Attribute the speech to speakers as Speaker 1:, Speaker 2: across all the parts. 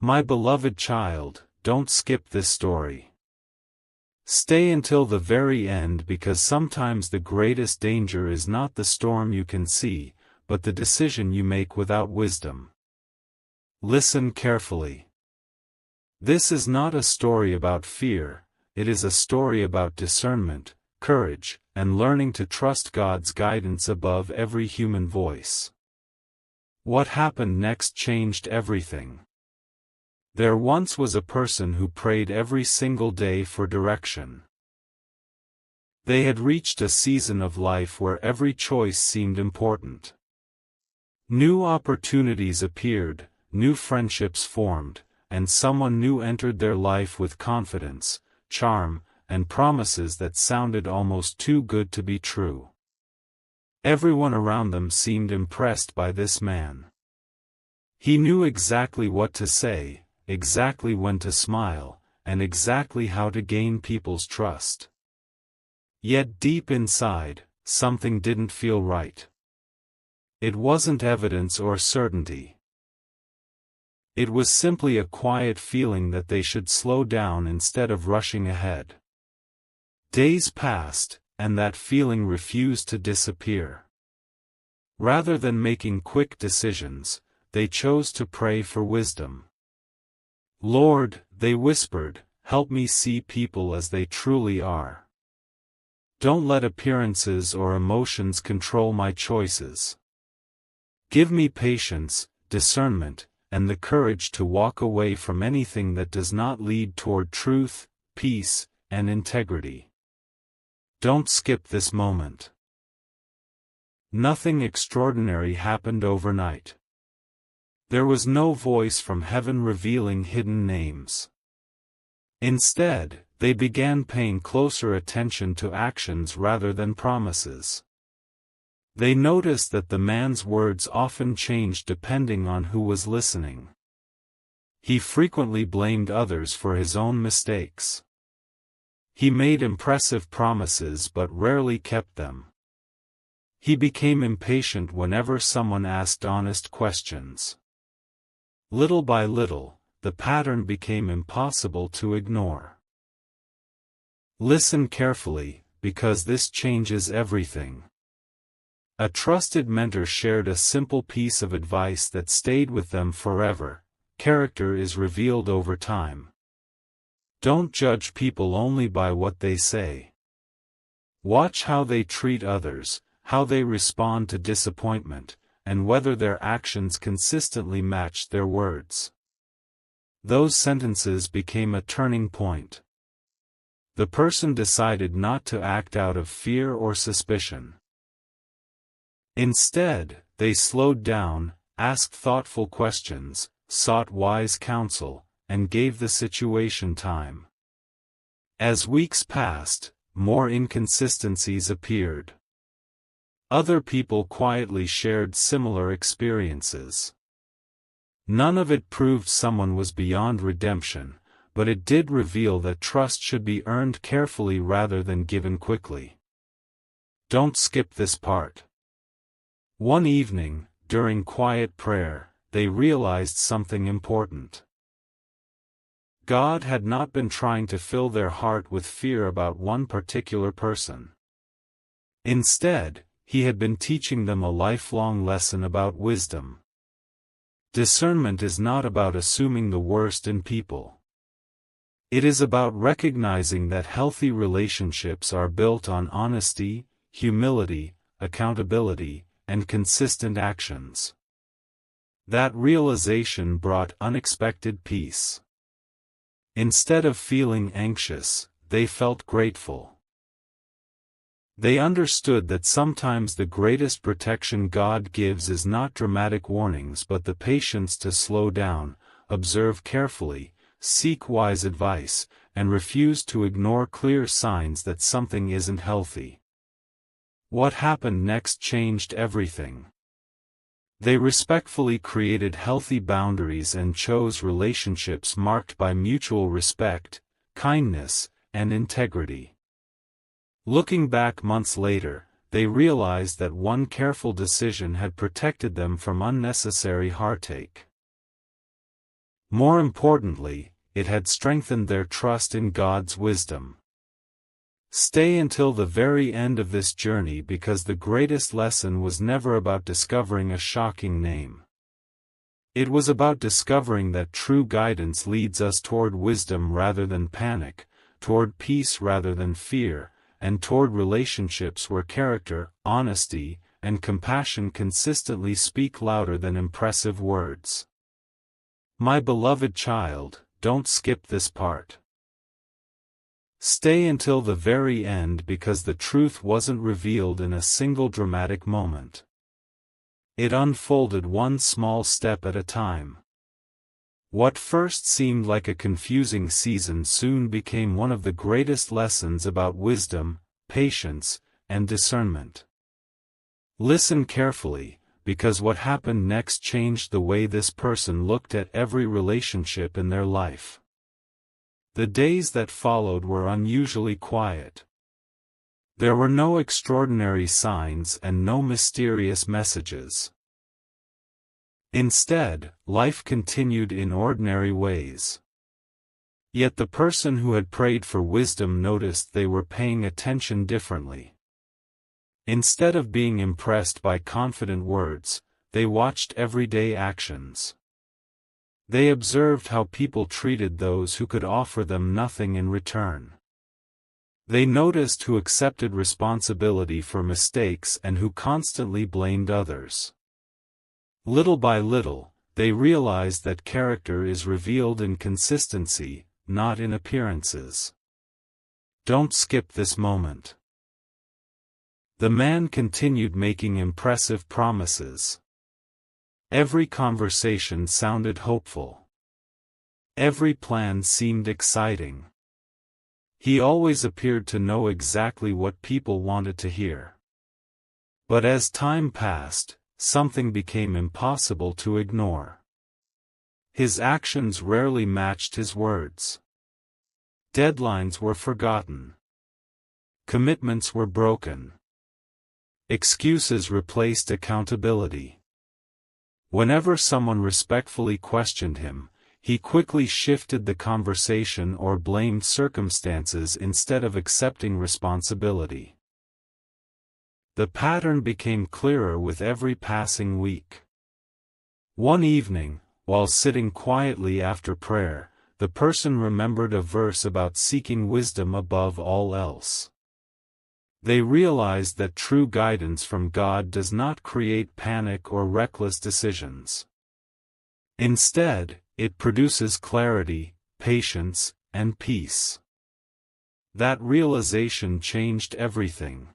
Speaker 1: My beloved child, don't skip this story. Stay until the very end, because sometimes the greatest danger is not the storm you can see, but the decision you make without wisdom. Listen carefully. This is not a story about fear, it is a story about discernment, courage, and learning to trust God's guidance above every human voice. What happened next changed everything. There once was a person who prayed every single day for direction. They had reached a season of life where every choice seemed important. New opportunities appeared, new friendships formed, and someone new entered their life with confidence, charm, and promises that sounded almost too good to be true. Everyone around them seemed impressed by this man. He knew exactly what to say, exactly when to smile, and exactly how to gain people's trust. Yet deep inside, something didn't feel right. It wasn't evidence or certainty. It was simply a quiet feeling that they should slow down instead of rushing ahead. Days passed, and that feeling refused to disappear. Rather than making quick decisions, they chose to pray for wisdom. Lord, they whispered, help me see people as they truly are. Don't let appearances or emotions control my choices. Give me patience, discernment, and the courage to walk away from anything that does not lead toward truth, peace, and integrity. Don't skip this moment. Nothing extraordinary happened overnight. There was no voice from heaven revealing hidden names. Instead, they began paying closer attention to actions rather than promises. They noticed that the man's words often changed depending on who was listening. He frequently blamed others for his own mistakes. He made impressive promises but rarely kept them. He became impatient whenever someone asked honest questions. Little by little, the pattern became impossible to ignore. Listen carefully, because this changes everything. A trusted mentor shared a simple piece of advice that stayed with them forever: character is revealed over time. Don't judge people only by what they say. Watch how they treat others, how they respond to disappointment, and whether their actions consistently match their words. Those sentences became a turning point. The person decided not to act out of fear or suspicion. Instead, they slowed down, asked thoughtful questions, sought wise counsel, and gave the situation time. As weeks passed, more inconsistencies appeared. Other people quietly shared similar experiences. None of it proved someone was beyond redemption, but it did reveal that trust should be earned carefully rather than given quickly. Don't skip this part. One evening, during quiet prayer, they realized something important. God had not been trying to fill their heart with fear about one particular person. Instead, He had been teaching them a lifelong lesson about wisdom. Discernment is not about assuming the worst in people. It is about recognizing that healthy relationships are built on honesty, humility, accountability, and consistent actions. That realization brought unexpected peace. Instead of feeling anxious, they felt grateful. They understood that sometimes the greatest protection God gives is not dramatic warnings but the patience to slow down, observe carefully, seek wise advice, and refuse to ignore clear signs that something isn't healthy. What happened next changed everything. They respectfully created healthy boundaries and chose relationships marked by mutual respect, kindness, and integrity. Looking back months later, they realized that one careful decision had protected them from unnecessary heartache. More importantly, it had strengthened their trust in God's wisdom. Stay until the very end of this journey because the greatest lesson was never about discovering a shocking name. It was about discovering that true guidance leads us toward wisdom rather than panic, toward peace rather than fear, and toward relationships where character, honesty, and compassion consistently speak louder than impressive words. My beloved child, don't skip this part. Stay until the very end because the truth wasn't revealed in a single dramatic moment. It unfolded one small step at a time. What first seemed like a confusing season soon became one of the greatest lessons about wisdom, patience, and discernment. Listen carefully, because what happened next changed the way this person looked at every relationship in their life. The days that followed were unusually quiet. There were no extraordinary signs and no mysterious messages. Instead, life continued in ordinary ways. Yet the person who had prayed for wisdom noticed they were paying attention differently. Instead of being impressed by confident words, they watched everyday actions. They observed how people treated those who could offer them nothing in return. They noticed who accepted responsibility for mistakes and who constantly blamed others. Little by little, they realized that character is revealed in consistency, not in appearances. Don't skip this moment. The man continued making impressive promises. Every conversation sounded hopeful. Every plan seemed exciting. He always appeared to know exactly what people wanted to hear. But as time passed, something became impossible to ignore. His actions rarely matched his words. Deadlines were forgotten. Commitments were broken. Excuses replaced accountability. Whenever someone respectfully questioned him, he quickly shifted the conversation or blamed circumstances instead of accepting responsibility. The pattern became clearer with every passing week. One evening, while sitting quietly after prayer, the person remembered a verse about seeking wisdom above all else. They realized that true guidance from God does not create panic or reckless decisions. Instead, it produces clarity, patience, and peace. That realization changed everything.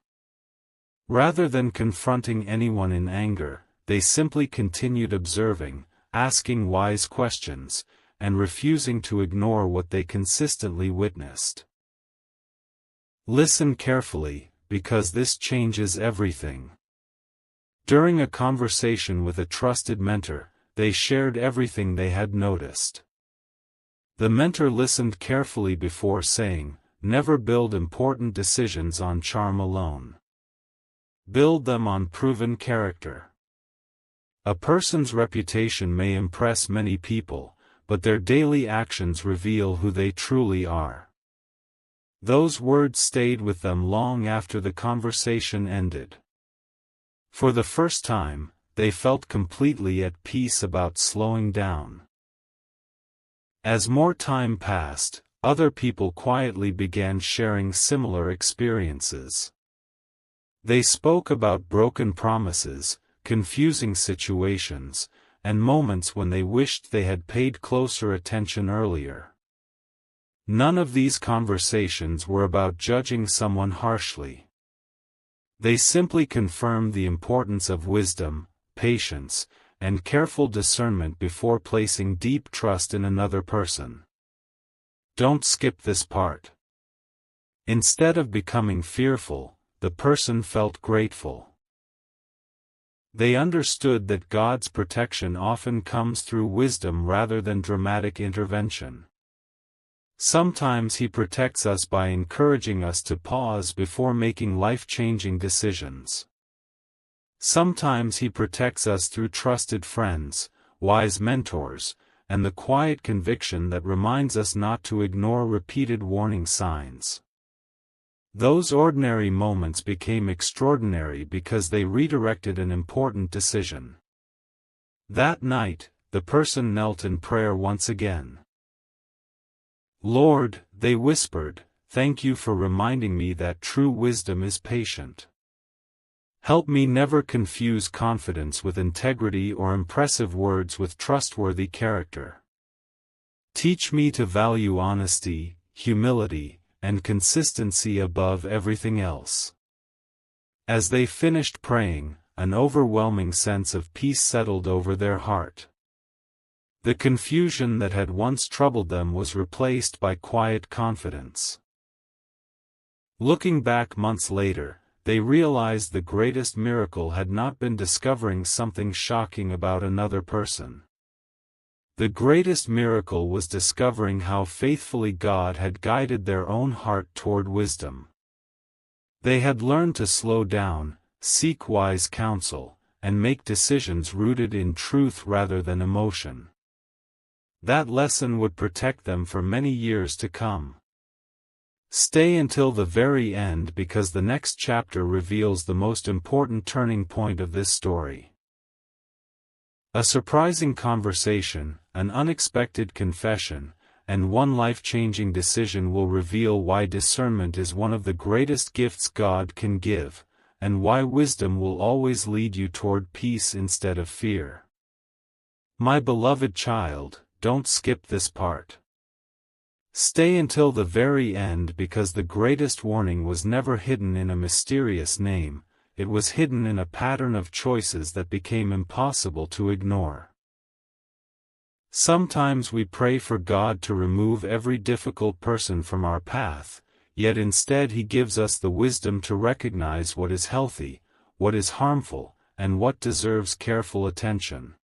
Speaker 1: Rather than confronting anyone in anger, they simply continued observing, asking wise questions, and refusing to ignore what they consistently witnessed. Listen carefully, because this changes everything. During a conversation with a trusted mentor, they shared everything they had noticed. The mentor listened carefully before saying, "Never build important decisions on charm alone. Build them on proven character." A person's reputation may impress many people, but their daily actions reveal who they truly are. Those words stayed with them long after the conversation ended. For the first time, they felt completely at peace about slowing down. As more time passed, other people quietly began sharing similar experiences. They spoke about broken promises, confusing situations, and moments when they wished they had paid closer attention earlier. None of these conversations were about judging someone harshly. They simply confirmed the importance of wisdom, patience, and careful discernment before placing deep trust in another person. Don't skip this part. Instead of becoming fearful, the person felt grateful. They understood that God's protection often comes through wisdom rather than dramatic intervention. Sometimes He protects us by encouraging us to pause before making life-changing decisions. Sometimes He protects us through trusted friends, wise mentors, and the quiet conviction that reminds us not to ignore repeated warning signs. Those ordinary moments became extraordinary because they redirected an important decision. That night, the person knelt in prayer once again. "Lord," they whispered, "thank you for reminding me that true wisdom is patient. Help me never confuse confidence with integrity or impressive words with trustworthy character. Teach me to value honesty, humility, and consistency above everything else." As they finished praying, an overwhelming sense of peace settled over their heart. The confusion that had once troubled them was replaced by quiet confidence. Looking back months later, they realized the greatest miracle had not been discovering something shocking about another person. The greatest miracle was discovering how faithfully God had guided their own heart toward wisdom. They had learned to slow down, seek wise counsel, and make decisions rooted in truth rather than emotion. That lesson would protect them for many years to come. Stay until the very end because the next chapter reveals the most important turning point of this story. A surprising conversation, an unexpected confession, and one life-changing decision will reveal why discernment is one of the greatest gifts God can give, and why wisdom will always lead you toward peace instead of fear. My beloved child, don't skip this part. Stay until the very end because the greatest warning was never hidden in a mysterious name, it was hidden in a pattern of choices that became impossible to ignore. Sometimes we pray for God to remove every difficult person from our path, yet instead He gives us the wisdom to recognize what is healthy, what is harmful, and what deserves careful attention.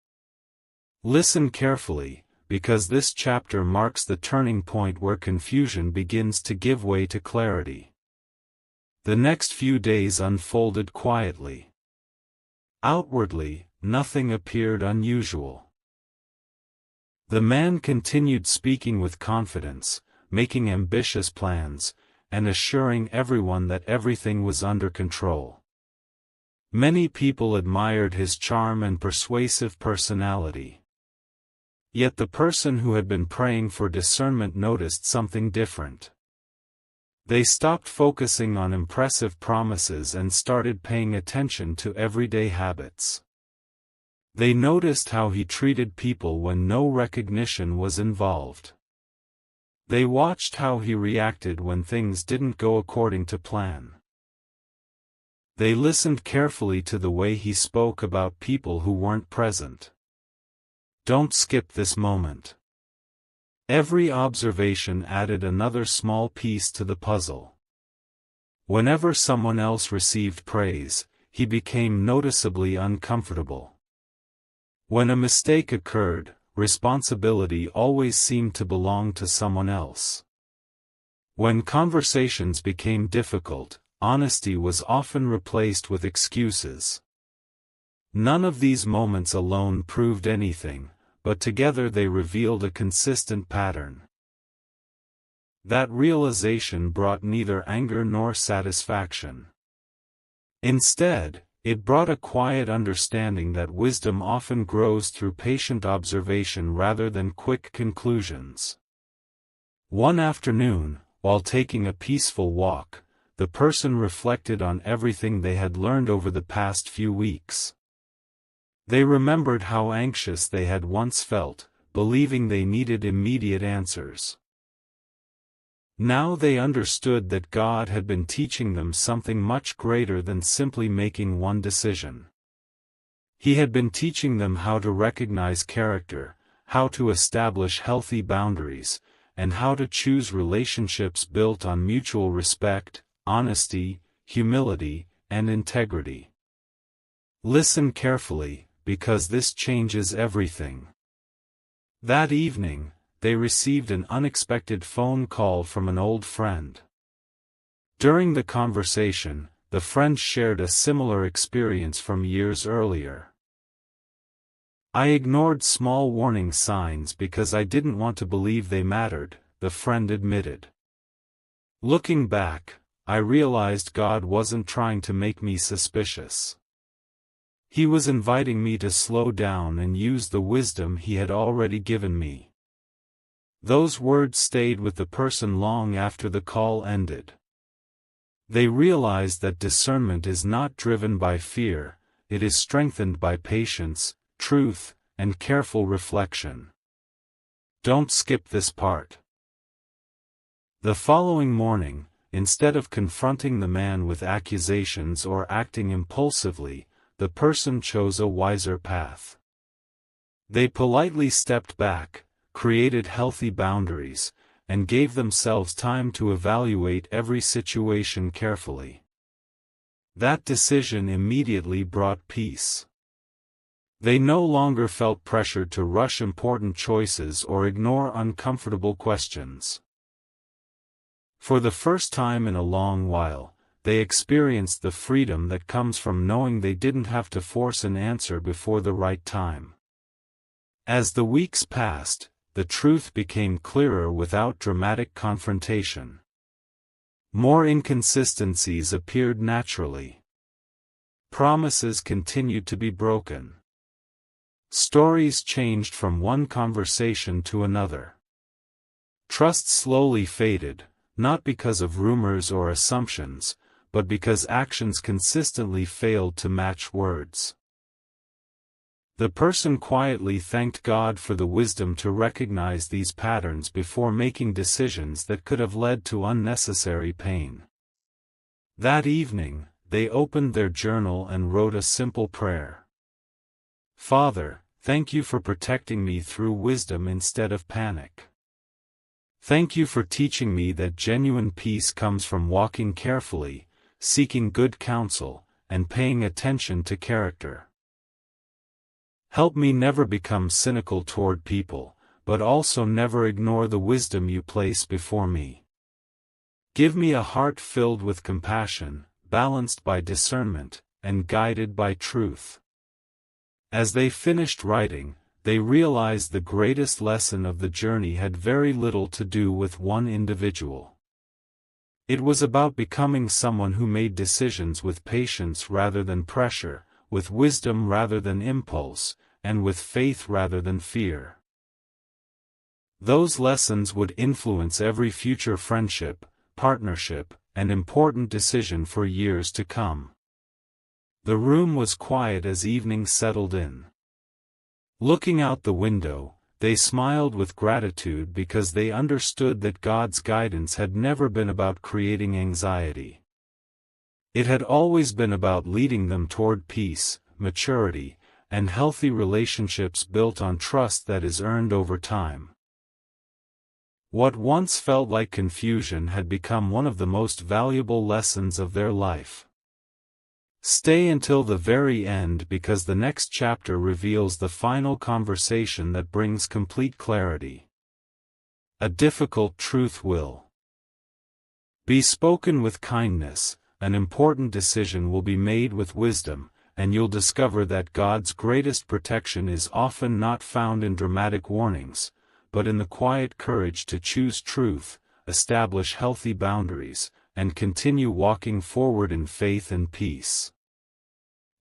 Speaker 1: Listen carefully, because this chapter marks the turning point where confusion begins to give way to clarity. The next few days unfolded quietly. Outwardly, nothing appeared unusual. The man continued speaking with confidence, making ambitious plans, and assuring everyone that everything was under control. Many people admired his charm and persuasive personality. Yet the person who had been praying for discernment noticed something different. They stopped focusing on impressive promises and started paying attention to everyday habits. They noticed how he treated people when no recognition was involved. They watched how he reacted when things didn't go according to plan. They listened carefully to the way he spoke about people who weren't present. Don't skip this moment. Every observation added another small piece to the puzzle. Whenever someone else received praise, he became noticeably uncomfortable. When a mistake occurred, responsibility always seemed to belong to someone else. When conversations became difficult, honesty was often replaced with excuses. None of these moments alone proved anything, but together they revealed a consistent pattern. That realization brought neither anger nor satisfaction. Instead, it brought a quiet understanding that wisdom often grows through patient observation rather than quick conclusions. One afternoon, while taking a peaceful walk, the person reflected on everything they had learned over the past few weeks. They remembered how anxious they had once felt, believing they needed immediate answers. Now they understood that God had been teaching them something much greater than simply making one decision. He had been teaching them how to recognize character, how to establish healthy boundaries, and how to choose relationships built on mutual respect, honesty, humility, and integrity. Listen carefully, because this changes everything. That evening, they received an unexpected phone call from an old friend. During the conversation, the friend shared a similar experience from years earlier. I ignored small warning signs because I didn't want to believe they mattered, the friend admitted. Looking back, I realized God wasn't trying to make me suspicious. He was inviting me to slow down and use the wisdom He had already given me. Those words stayed with the person long after the call ended. They realized that discernment is not driven by fear, it is strengthened by patience, truth, and careful reflection. Don't skip this part. The following morning, instead of confronting the man with accusations or acting impulsively, the person chose a wiser path. They politely stepped back, created healthy boundaries, and gave themselves time to evaluate every situation carefully. That decision immediately brought peace. They no longer felt pressured to rush important choices or ignore uncomfortable questions. For the first time in a long while, they experienced the freedom that comes from knowing they didn't have to force an answer before the right time. As the weeks passed, the truth became clearer without dramatic confrontation. More inconsistencies appeared naturally. Promises continued to be broken. Stories changed from one conversation to another. Trust slowly faded, not because of rumors or assumptions, but because actions consistently failed to match words. The person quietly thanked God for the wisdom to recognize these patterns before making decisions that could have led to unnecessary pain. That evening, they opened their journal and wrote a simple prayer. Father, thank you for protecting me through wisdom instead of panic. Thank you for teaching me that genuine peace comes from walking carefully, seeking good counsel, and paying attention to character. Help me never become cynical toward people, but also never ignore the wisdom you place before me. Give me a heart filled with compassion, balanced by discernment, and guided by truth. As they finished writing, they realized the greatest lesson of the journey had very little to do with one individual. It was about becoming someone who made decisions with patience rather than pressure, with wisdom rather than impulse, and with faith rather than fear. Those lessons would influence every future friendship, partnership, and important decision for years to come. The room was quiet as evening settled in. Looking out the window, they smiled with gratitude because they understood that God's guidance had never been about creating anxiety. It had always been about leading them toward peace, maturity, and healthy relationships built on trust that is earned over time. What once felt like confusion had become one of the most valuable lessons of their life. Stay until the very end because the next chapter reveals the final conversation that brings complete clarity. A difficult truth will be spoken with kindness, an important decision will be made with wisdom, and you'll discover that God's greatest protection is often not found in dramatic warnings, but in the quiet courage to choose truth, establish healthy boundaries, and continue walking forward in faith and peace.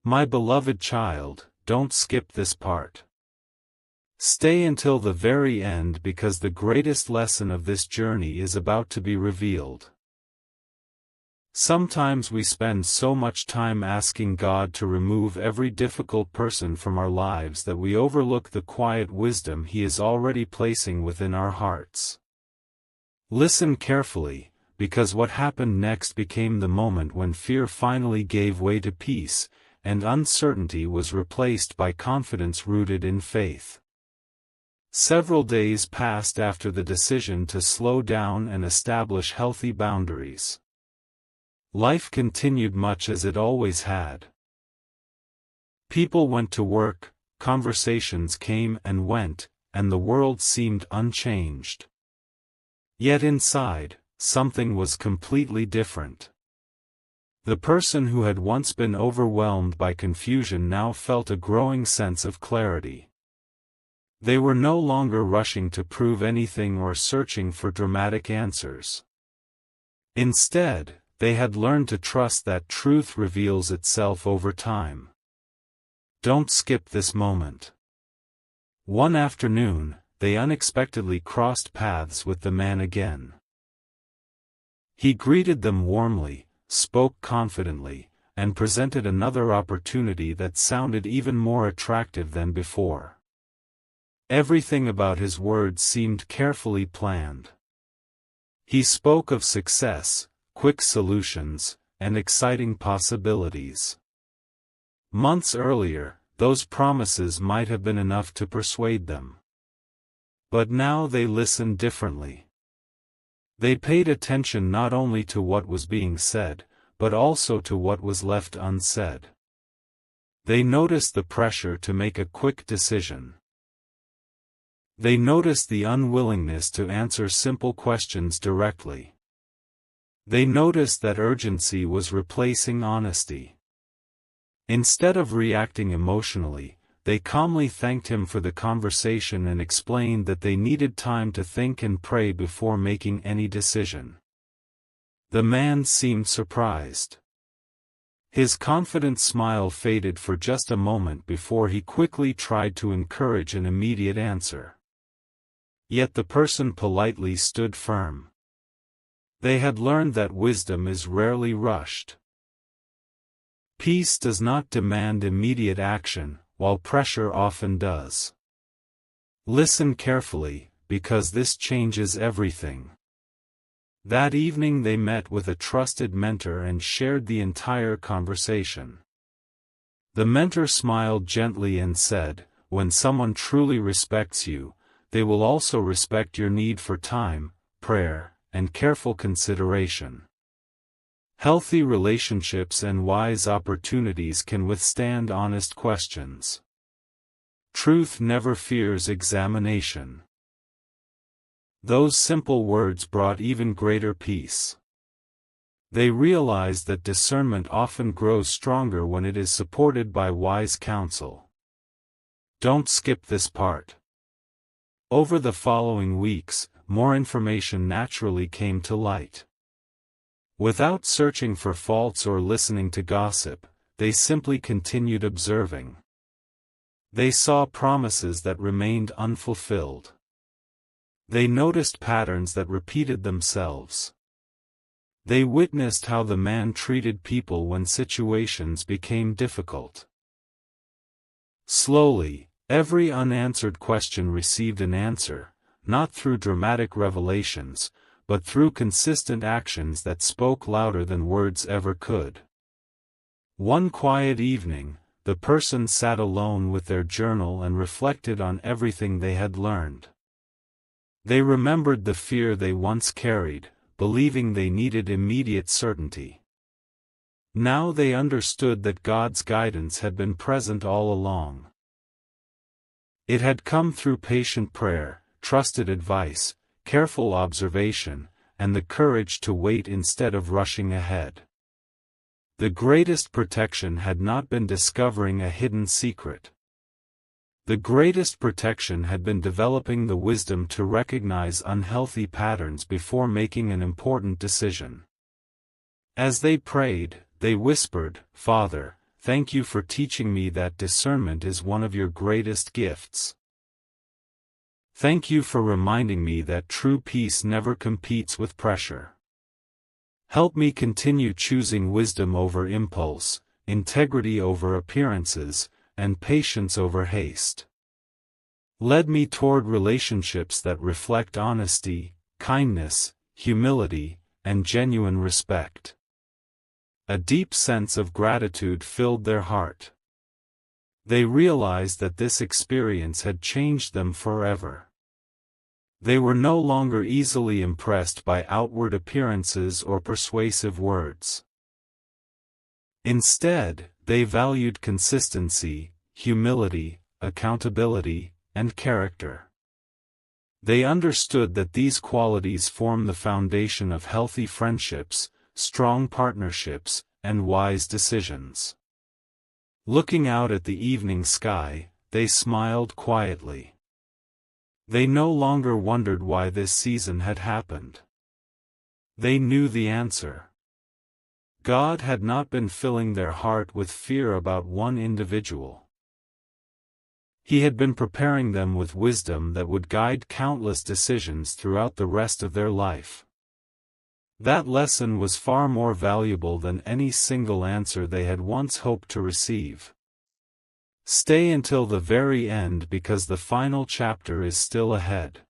Speaker 1: My beloved child, don't skip this part. Stay until the very end because the greatest lesson of this journey is about to be revealed. Sometimes we spend so much time asking God to remove every difficult person from our lives that we overlook the quiet wisdom He is already placing within our hearts. Listen carefully, because what happened next became the moment when fear finally gave way to peace, and uncertainty was replaced by confidence rooted in faith. Several days passed after the decision to slow down and establish healthy boundaries. Life continued much as it always had. People went to work, conversations came and went, and the world seemed unchanged. Yet inside, something was completely different. The person who had once been overwhelmed by confusion now felt a growing sense of clarity. They were no longer rushing to prove anything or searching for dramatic answers. Instead, they had learned to trust that truth reveals itself over time. Don't skip this moment. One afternoon, they unexpectedly crossed paths with the man again. He greeted them warmly, spoke confidently, and presented another opportunity that sounded even more attractive than before. Everything about his words seemed carefully planned. He spoke of success, quick solutions, and exciting possibilities. Months earlier, those promises might have been enough to persuade them. But now they listened differently. They paid attention not only to what was being said, but also to what was left unsaid. They noticed the pressure to make a quick decision. They noticed the unwillingness to answer simple questions directly. They noticed that urgency was replacing honesty. Instead of reacting emotionally, they calmly thanked him for the conversation and explained that they needed time to think and pray before making any decision. The man seemed surprised. His confident smile faded for just a moment before he quickly tried to encourage an immediate answer. Yet the person politely stood firm. They had learned that wisdom is rarely rushed. Peace does not demand immediate action, while pressure often does. Listen carefully, because this changes everything. That evening they met with a trusted mentor and shared the entire conversation. The mentor smiled gently and said, "When someone truly respects you, they will also respect your need for time, prayer, and careful consideration." Healthy relationships and wise opportunities can withstand honest questions. Truth never fears examination. Those simple words brought even greater peace. They realized that discernment often grows stronger when it is supported by wise counsel. Don't skip this part. Over the following weeks, more information naturally came to light. Without searching for faults or listening to gossip, they simply continued observing. They saw promises that remained unfulfilled. They noticed patterns that repeated themselves. They witnessed how the man treated people when situations became difficult. Slowly, every unanswered question received an answer, not through dramatic revelations, but through consistent actions that spoke louder than words ever could. One quiet evening, the person sat alone with their journal and reflected on everything they had learned. They remembered the fear they once carried, believing they needed immediate certainty. Now they understood that God's guidance had been present all along. It had come through patient prayer, trusted advice, careful observation, and the courage to wait instead of rushing ahead. The greatest protection had not been discovering a hidden secret. The greatest protection had been developing the wisdom to recognize unhealthy patterns before making an important decision. As they prayed, they whispered, "Father, thank you for teaching me that discernment is one of your greatest gifts. Thank you for reminding me that true peace never competes with pressure. Help me continue choosing wisdom over impulse, integrity over appearances, and patience over haste. Lead me toward relationships that reflect honesty, kindness, humility, and genuine respect." A deep sense of gratitude filled their heart. They realized that this experience had changed them forever. They were no longer easily impressed by outward appearances or persuasive words. Instead, they valued consistency, humility, accountability, and character. They understood that these qualities form the foundation of healthy friendships, strong partnerships, and wise decisions. Looking out at the evening sky, they smiled quietly. They no longer wondered why this season had happened. They knew the answer. God had not been filling their heart with fear about one individual. He had been preparing them with wisdom that would guide countless decisions throughout the rest of their life. That lesson was far more valuable than any single answer they had once hoped to receive. Stay until the very end because the final chapter is still ahead.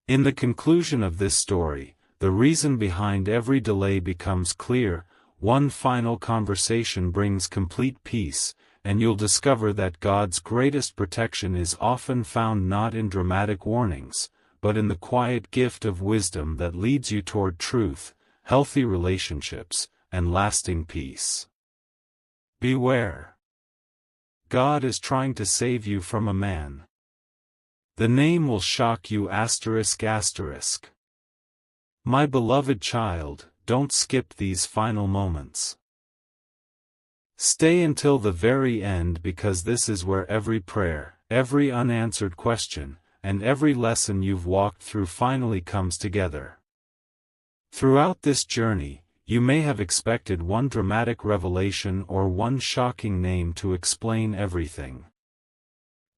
Speaker 1: In the conclusion of this story, the reason behind every delay becomes clear. One final conversation brings complete peace, and you'll discover that God's greatest protection is often found not in dramatic warnings, but in the quiet gift of wisdom that leads you toward truth, healthy relationships, and lasting peace. Beware. God is trying to save you from a man. The name will shock you. ***. My beloved child, don't skip these final moments. Stay until the very end because this is where every prayer, every unanswered question, and every lesson you've walked through finally comes together. Throughout this journey, you may have expected one dramatic revelation or one shocking name to explain everything.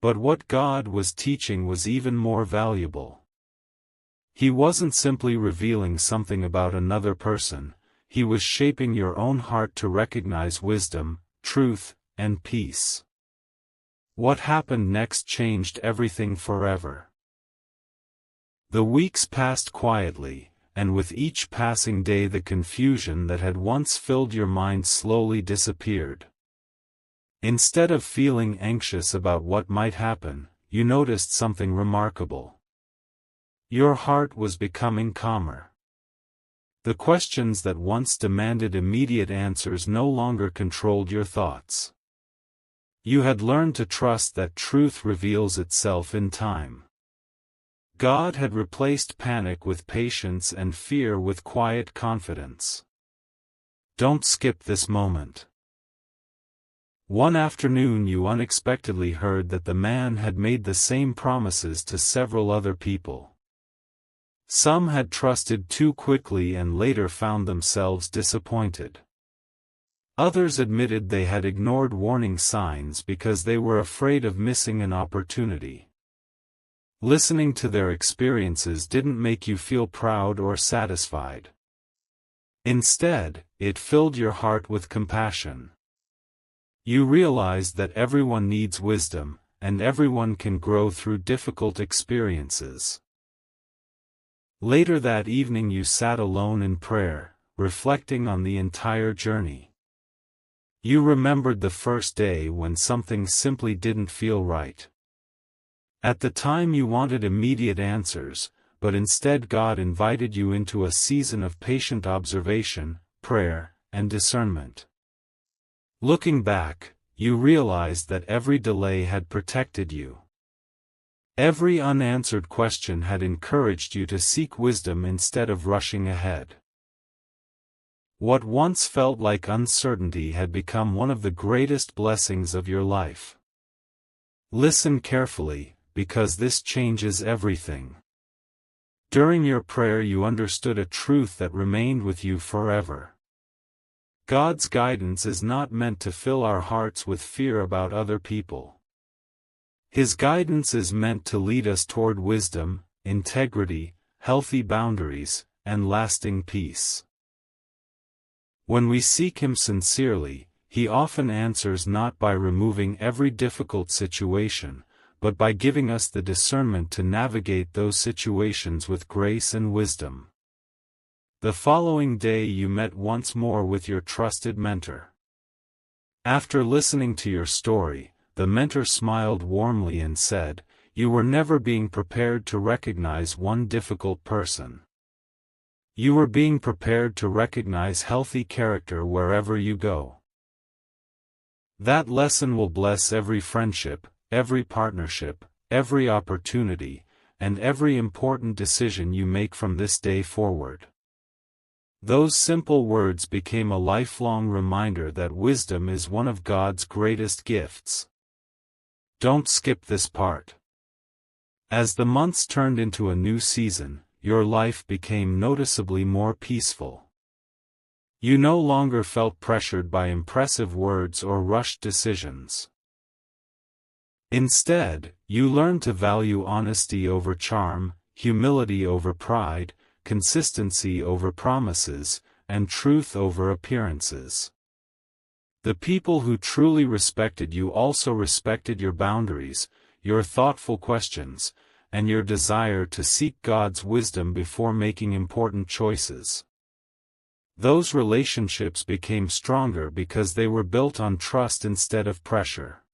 Speaker 1: But what God was teaching was even more valuable. He wasn't simply revealing something about another person, he was shaping your own heart to recognize wisdom, truth, and peace. What happened next changed everything forever. The weeks passed quietly, and with each passing day the confusion that had once filled your mind slowly disappeared. Instead of feeling anxious about what might happen, you noticed something remarkable. Your heart was becoming calmer. The questions that once demanded immediate answers no longer controlled your thoughts. You had learned to trust that truth reveals itself in time. God had replaced panic with patience and fear with quiet confidence. Don't skip this moment. One afternoon you unexpectedly heard that the man had made the same promises to several other people. Some had trusted too quickly and later found themselves disappointed. Others admitted they had ignored warning signs because they were afraid of missing an opportunity. Listening to their experiences didn't make you feel proud or satisfied. Instead, it filled your heart with compassion. You realized that everyone needs wisdom, and everyone can grow through difficult experiences. Later that evening you sat alone in prayer, reflecting on the entire journey. You remembered the first day when something simply didn't feel right. At the time you wanted immediate answers, but instead God invited you into a season of patient observation, prayer, and discernment. Looking back, you realized that every delay had protected you. Every unanswered question had encouraged you to seek wisdom instead of rushing ahead. What once felt like uncertainty had become one of the greatest blessings of your life. Listen carefully, because this changes everything. During your prayer you understood a truth that remained with you forever. God's guidance is not meant to fill our hearts with fear about other people. His guidance is meant to lead us toward wisdom, integrity, healthy boundaries, and lasting peace. When we seek Him sincerely, He often answers not by removing every difficult situation, but by giving us the discernment to navigate those situations with grace and wisdom. The following day you met once more with your trusted mentor. After listening to your story, the mentor smiled warmly and said, "You were never being prepared to recognize one difficult person. You were being prepared to recognize healthy character wherever you go." That lesson will bless every friendship, every partnership, every opportunity, and every important decision you make from this day forward. Those simple words became a lifelong reminder that wisdom is one of God's greatest gifts. Don't skip this part. As the months turned into a new season, your life became noticeably more peaceful. You no longer felt pressured by impressive words or rushed decisions. Instead, you learned to value honesty over charm, humility over pride, consistency over promises, and truth over appearances. The people who truly respected you also respected your boundaries, your thoughtful questions, and your desire to seek God's wisdom before making important choices. Those relationships became stronger because they were built on trust instead of pressure.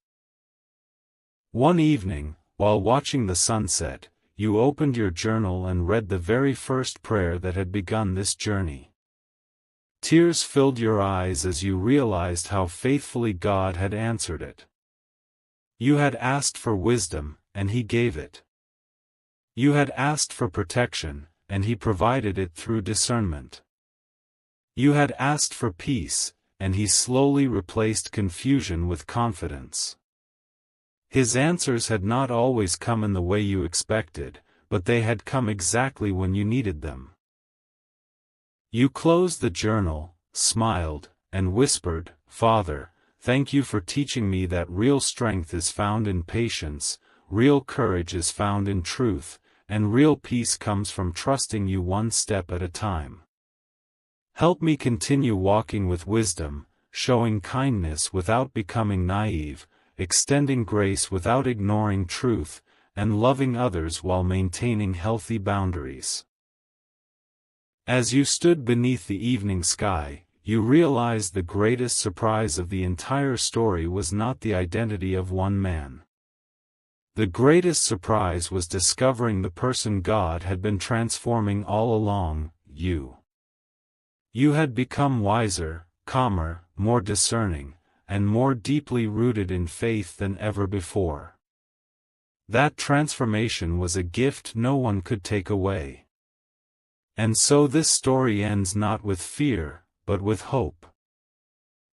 Speaker 1: One evening, while watching the sunset, you opened your journal and read the very first prayer that had begun this journey. Tears filled your eyes as you realized how faithfully God had answered it. You had asked for wisdom, and He gave it. You had asked for protection, and He provided it through discernment. You had asked for peace, and He slowly replaced confusion with confidence. His answers had not always come in the way you expected, but they had come exactly when you needed them. You closed the journal, smiled, and whispered, "Father, thank you for teaching me that real strength is found in patience, real courage is found in truth, and real peace comes from trusting you one step at a time. Help me continue walking with wisdom, showing kindness without becoming naive, extending grace without ignoring truth, and loving others while maintaining healthy boundaries." As you stood beneath the evening sky, you realized the greatest surprise of the entire story was not the identity of one man. The greatest surprise was discovering the person God had been transforming all along, you. You had become wiser, calmer, more discerning, and more deeply rooted in faith than ever before. That transformation was a gift no one could take away. And so this story ends not with fear, but with hope.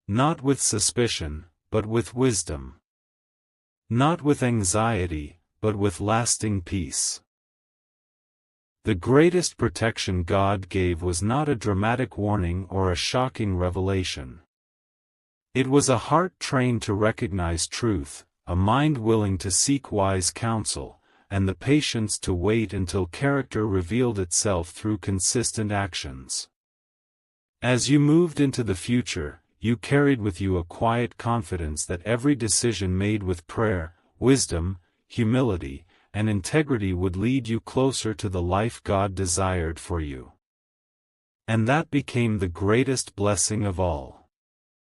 Speaker 1: Not with suspicion, but with wisdom. Not with anxiety, but with lasting peace. The greatest protection God gave was not a dramatic warning or a shocking revelation. It was a heart trained to recognize truth, a mind willing to seek wise counsel, and the patience to wait until character revealed itself through consistent actions. As you moved into the future, you carried with you a quiet confidence that every decision made with prayer, wisdom, humility, and integrity would lead you closer to the life God desired for you. And that became the greatest blessing of all.